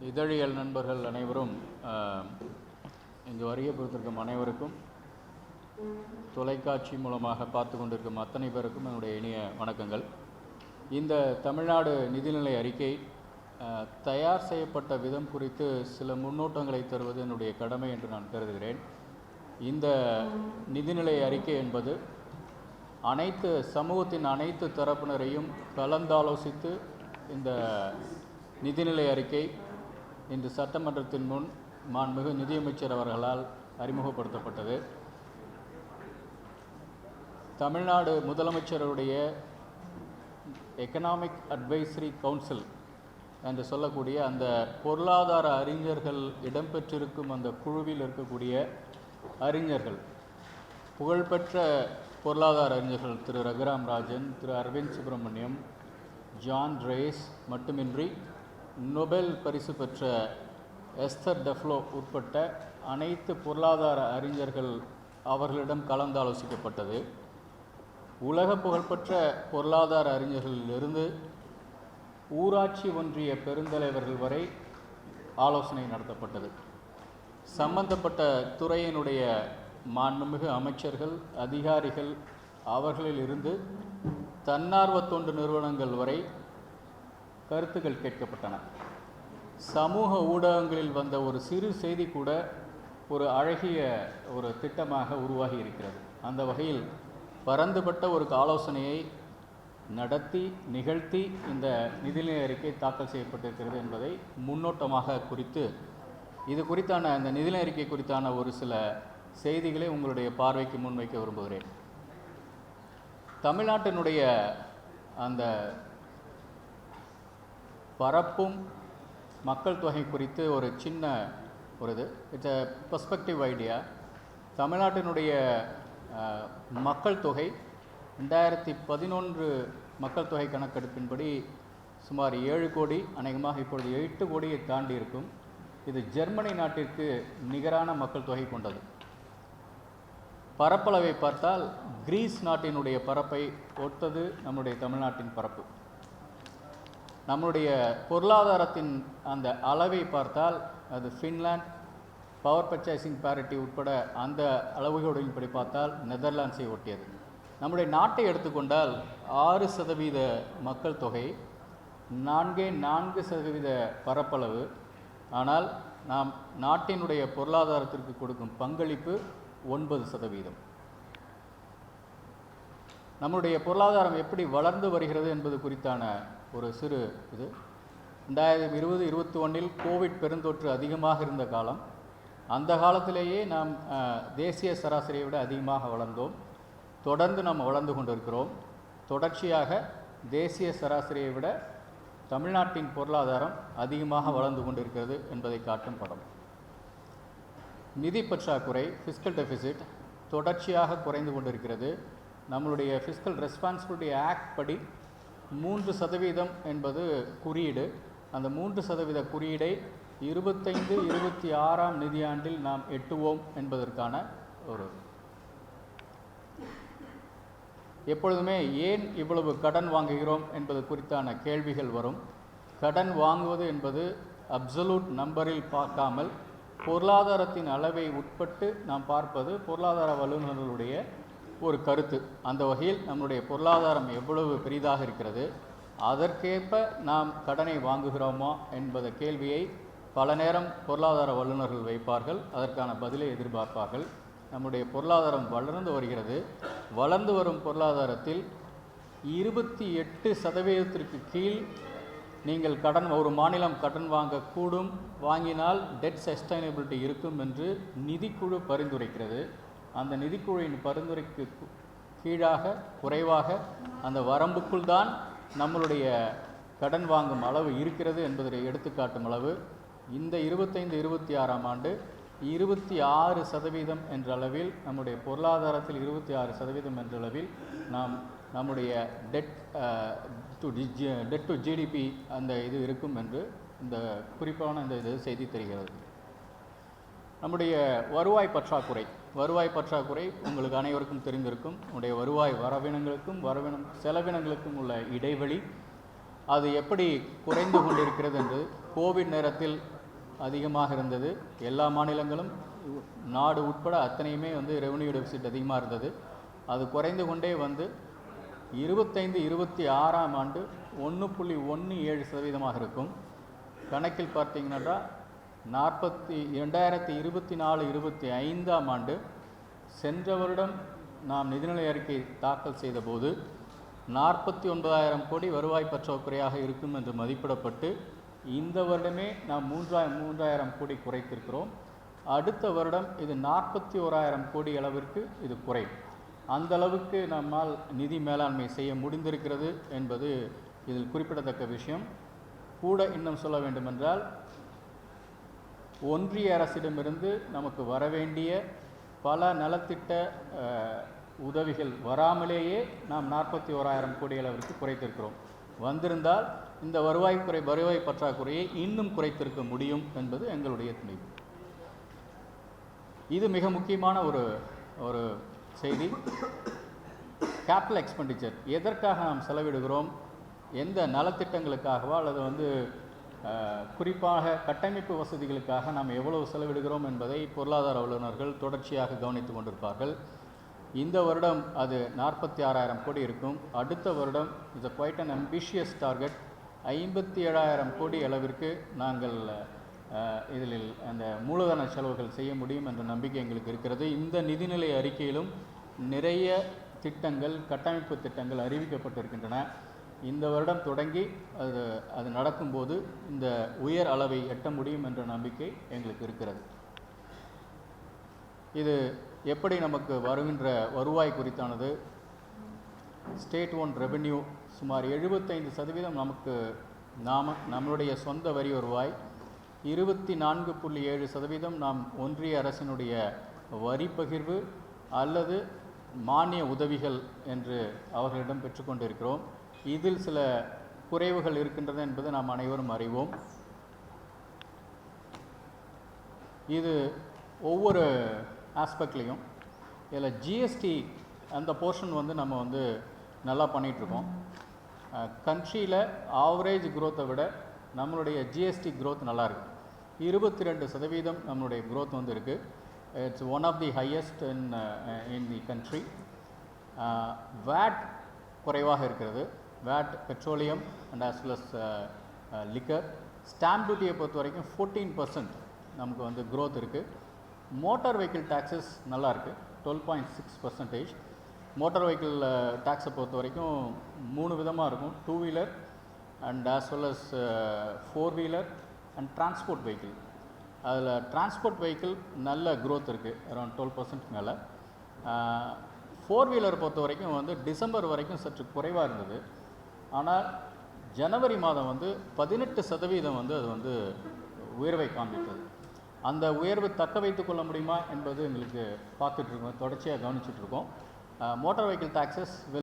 இதழியல் நண்பர்கள் அனைவரும் இங்கு வருகை புரிந்திருக்கும் அனைவருக்கும் தொலைக்காட்சி மூலமாக பார்த்து கொண்டிருக்கும் அத்தனை பேருக்கும் என்னுடைய இனிய வணக்கங்கள். இந்த தமிழ்நாடு நிதிநிலை அறிக்கை தயார் செய்யப்பட்ட விதம் குறித்து சில முன்னோட்டங்களை தருவது என்னுடைய கடமை என்று நான் கருதுகிறேன். இந்த நிதிநிலை அறிக்கை என்பது அனைத்து சமூகத்தின் அனைத்து தரப்பினரையும் கலந்தாலோசித்து இந்த நிதிநிலை அறிக்கை இன்று சட்டமன்றத்தின் முன் மாண்புமிகு நிதியமைச்சர் அவர்களால் அறிமுகப்படுத்தப்பட்டது. தமிழ்நாடு முதலமைச்சருடைய எக்கனாமிக் அட்வைசரி கவுன்சில் என்று சொல்லக்கூடிய அந்த பொருளாதார அறிஞர்கள் இடம்பெற்றிருக்கும் அந்த குழுவில் இருக்கக்கூடிய அறிஞர்கள், புகழ்பெற்ற பொருளாதார அறிஞர்கள் திரு ரகுராம் ராஜன், திரு அரவிந்த் சுப்பிரமணியம், ஜான் ரேஸ் மட்டுமின்றி நோபல் பரிசு பெற்ற எஸ்தர் டெஃப்லோ உட்பட்ட அனைத்து பொருளாதார அறிஞர்கள் அவர்களிடம் கலந்தாலோசிக்கப்பட்டது. உலக புகழ்பெற்ற பொருளாதார அறிஞர்களிலிருந்து ஊராட்சி ஒன்றிய பெருந்தலைவர்கள் வரை ஆலோசனை நடத்தப்பட்டது. சம்பந்தப்பட்ட துறையினுடைய மாண்புமிகு அமைச்சர்கள், அதிகாரிகள், அவர்களிலிருந்து தன்னார்வ தொண்டு நிறுவனங்கள் வரை கருத்துக்கள் கேட்கப்பட்டன. சமூக ஊடகங்களில் வந்த ஒரு சிறு செய்தி கூட ஒரு அழகிய ஒரு திட்டமாக உருவாகி இருக்கிறது. அந்த வகையில் பரந்துபட்ட ஒரு ஆலோசனையை நடத்தி நிகழ்த்தி இந்த நிதிநிலை அறிக்கை தாக்கல் செய்யப்பட்டிருக்கிறது என்பதை முன்னோட்டமாக குறித்து இது குறித்தான இந்த நிதிநிலை அறிக்கை குறித்தான ஒரு சில செய்திகளை உங்களுடைய பார்வைக்கு முன்வைக்க விரும்புகிறேன். தமிழ்நாட்டினுடைய அந்த பரப்பும் மக்கள் தொகை குறித்து ஒரு சின்ன இது இட்ஸ் எ பெர்ஸ்பெக்டிவ் ஐடியா. தமிழ்நாட்டினுடைய மக்கள் தொகை 2011 மக்கள் தொகை கணக்கெடுப்பின்படி சுமார் 7 கோடி, அநேகமாக இப்பொழுது 8 கோடியை தாண்டி இருக்கும். இது ஜெர்மனி நாட்டிற்கு நிகரான மக்கள் தொகை கொண்டது. பரப்பளவை பார்த்தால் கிரீஸ் நாட்டினுடைய பரப்பை ஒத்தது நம்முடைய தமிழ்நாட்டின் பரப்பு. நம்முடைய பொருளாதாரத்தின் அந்த அளவை பார்த்தால் அது ஃபின்லாந்து, பவர் பர்ச்சேசிங் பேரிட்டி உட்பட அந்த அளவுகளின்படி பார்த்தால் நெதர்லாண்ட்ஸை ஒட்டியது. நம்முடைய நாட்டை எடுத்துக்கொண்டால் 6% மக்கள் தொகை, 4% பரப்பளவு. ஆனால் நாம் நாட்டினுடைய பொருளாதாரத்திற்கு கொடுக்கும் பங்களிப்பு 9%. நம்முடைய பொருளாதாரம் எப்படி வளர்ந்து வருகிறது என்பது குறித்தான ஒரு சிறு இது. 2020-21 கோவிட் பெருந்தொற்று அதிகமாக இருந்த காலம். அந்த காலத்திலேயே நாம் தேசிய சராசரியை விட அதிகமாக வளர்ந்தோம். தொடர்ந்து நாம் வளர்ந்து கொண்டிருக்கிறோம். தொடர்ச்சியாக தேசிய சராசரியை விட தமிழ்நாட்டின் பொருளாதாரம் அதிகமாக வளர்ந்து கொண்டிருக்கிறது என்பதை காட்டும் படம். நிதி பற்றாக்குறை, ஃபிஸ்கல் டெபிசிட் தொடர்ச்சியாக குறைந்து கொண்டிருக்கிறது. நம்மளுடைய ஃபிஸ்கல் ரெஸ்பான்சிபிலிட்டி ஆக்ட் படி 3% என்பது குறியீடு. அந்த 3% குறியீடை 25-26 நிதியாண்டில் நாம் எட்டுவோம் என்பதற்கான ஒரு எப்பொழுதுமே ஏன் இவ்வளவு கடன் வாங்குகிறோம் என்பது குறித்தான கேள்விகள் வரும். கடன் வாங்குவது என்பது அப்சல்யூட் நம்பரில் பார்க்காமல் பொருளாதாரத்தின் அளவை உட்பட்டு நாம் பார்ப்பது பொருளாதார வல்லுநர்களுடைய ஒரு கருத்து. அந்த வகையில் நம்முடைய பொருளாதாரம் எவ்வளவு பெரிதாக இருக்கிறது, அதற்கேற்ப நாம் கடனை வாங்குகிறோமா என்பத கேள்வியை பல நேரம் பொருளாதார வல்லுநர்கள் வைப்பார்கள். அதற்கான பதிலை எதிர்பார்ப்பார்கள். நம்முடைய பொருளாதாரம் வளர்ந்து வருகிறது. வளர்ந்து வரும் பொருளாதாரத்தில் 28% கீழ் நீங்கள் ஒரு மாநிலம் கடன் வாங்கக்கூடும், வாங்கினால் டெட் சஸ்டைனபிலிட்டி இருக்கும் என்று நிதிக்குழு பரிந்துரைக்கிறது. அந்த நிதிக்குழுவின் பரிந்துரைக்கு கீழாக, குறைவாக, அந்த வரம்புக்குள் தான் நம்மளுடைய கடன் வாங்கும் அளவு இருக்கிறது என்பதை எடுத்துக்காட்டும் அளவு இந்த 25-26 ஆண்டு 26% என்ற அளவில், நம்முடைய பொருளாதாரத்தில் 26% என்ற அளவில் நாம் நம்முடைய டெட் டு ஜிடிபி அந்த இது இருக்கும் என்று இந்த குறிப்பான இந்த செய்தி தெரிகிறது. நம்முடைய வருவாய் பற்றாக்குறை உங்களுக்கு அனைவருக்கும் தெரிந்திருக்கும். நம்முடைய வருவாய் வரவினங்களுக்கும் செலவினங்களுக்கும் உள்ள இடைவெளி அது எப்படி குறைந்து கொண்டிருக்கிறது என்று கோவிட் நேரத்தில் அதிகமாக இருந்தது. எல்லா மாநிலங்களும் நாடு உட்பட அத்தனையுமே வந்து ரெவன்யூ டெபிசிட் அதிகமாக இருந்தது. அது குறைந்து கொண்டே வந்து 25-26ஆம் ஆண்டு 1.17% இருக்கும். கணக்கில் பார்த்தீங்கன்னா 2024-25ஆம் ஆண்டு சென்ற வருடம் நாம் நிதிநிலை அறிக்கை தாக்கல் செய்தபோது 49,000 கோடி வருவாய் பற்றாக்குறையாக இருக்கும் என்று மதிப்பிடப்பட்டு இந்த வருடமே நாம் 3,000 கோடி குறைத்திருக்கிறோம். அடுத்த வருடம் இது 41,000 கோடி அளவிற்கு இது குறையும். அந்த அளவுக்கு நம்மால் நிதி மேலாண்மை செய்ய முடிந்திருக்கிறது என்பது இதில் குறிப்பிடத்தக்க விஷயம். கூட இன்னும் சொல்ல வேண்டுமென்றால் ஒன்றிய அரசிடமிருந்து நமக்கு வரவேண்டிய பல நலத்திட்ட உதவிகள் வராமலேயே நாம் 41,000 கோடி அளவிற்கு குறைத்திருக்கிறோம். வந்திருந்தால் இந்த வருவாய் பற்றாக்குறையை இன்னும் குறைத்திருக்க முடியும் என்பது எங்களுடைய துணிவு. இது மிக முக்கியமான ஒரு செய்தி. கேபிட்டல் எக்ஸ்பெண்டிச்சர் எதற்காக நாம் செலவிடுகிறோம், எந்த நலத்திட்டங்களுக்காகவா அல்லது வந்து குறிப்பாக கட்டமைப்பு வசதிகளுக்காக நாம் எவ்வளவு செலவிடுகிறோம் என்பதை பொருளாதார வல்லுநர்கள் தொடர்ச்சியாக கவனித்து கொண்டிருப்பார்கள். இந்த வருடம் அது 46,000 கோடி இருக்கும். அடுத்த வருடம் is a quite an ambitious target. 57,000 கோடி அளவிற்கு நாங்கள் இதில் அந்த மூலதன செலவுகள் செய்ய முடியும் என்ற நம்பிக்கை எங்களுக்கு இருக்கிறது. இந்த நிதிநிலை அறிக்கையிலும் நிறைய திட்டங்கள், கட்டமைப்பு திட்டங்கள் அறிவிக்கப்பட்டிருக்கின்றன. இந்த வருடம் தொடங்கி அது நடக்கும்போது இந்த உயர் அளவை எட்ட முடியும் என்ற நம்பிக்கை எங்களுக்கு இருக்கிறது. இது எப்படி நமக்கு வருகின்ற வருவாய் குறித்தானது. ஸ்டேட் ஓன் ரெவென்யூ சுமார் 75% நமக்கு நம்மளுடைய சொந்த வரி வருவாய், 24.7% நாம் ஒன்றிய அரசினுடைய வரி பகிர்வு அல்லது மானிய உதவிகள் என்று அவர்களிடம் பெற்றுக்கொண்டிருக்கிறோம். இதில் சில குறைவுகள் இருக்கின்றன என்பது நாம் அனைவரும் அறிவோம். இது ஒவ்வொரு ஆஸ்பெக்ட்லேயும் இதில் ஜிஎஸ்டி அந்த போர்ஷன் வந்து நம்ம வந்து நல்லா பண்ணிகிட்ருக்கோம். கண்ட்ரியில் ஆவரேஜ் க்ரோத்தை விட நம்மளுடைய ஜிஎஸ்டி க்ரோத் நல்லாயிருக்கு. 22% நம்மளுடைய க்ரோத் வந்து இருக்குது. It's one of the highest in the country. VAT குறைவாக இருக்கிறது. VAT petroleum and as well as liquor. Stamp டியூட்டியை பொறுத்த வரைக்கும் 14% நமக்கு வந்து க்ரோத் இருக்குது. மோட்டார் வெஹிக்கிள் டேக்ஸஸ் நல்லாயிருக்கு, 12.6%. மோட்டார் வெஹிக்கிள் டேக்ஸை பொறுத்த வரைக்கும் 3 விதமாக இருக்கும். 2 wheeler and as well as 4 wheeler and transport vehicle. அதில் டிரான்ஸ்போர்ட் வெஹிக்கிள் நல்ல க்ரோத் இருக்குது, அரௌண்ட் 12% மேலே. 4 வீலர் பொறுத்த வரைக்கும் வந்து டிசம்பர் வரைக்கும் சற்று குறைவாக இருந்தது. ஆனால் ஜனவரி மாதம் வந்து 18% வந்து அது வந்து உயர்வை காண்பித்தது. அந்த உயர்வு தக்க வைத்து கொள்ள முடியுமா என்பது எங்களுக்கு பார்த்துட்ருக்கோம், தொடர்ச்சியாக கவனிச்சுட்ருக்கோம். Motor vehicle taxes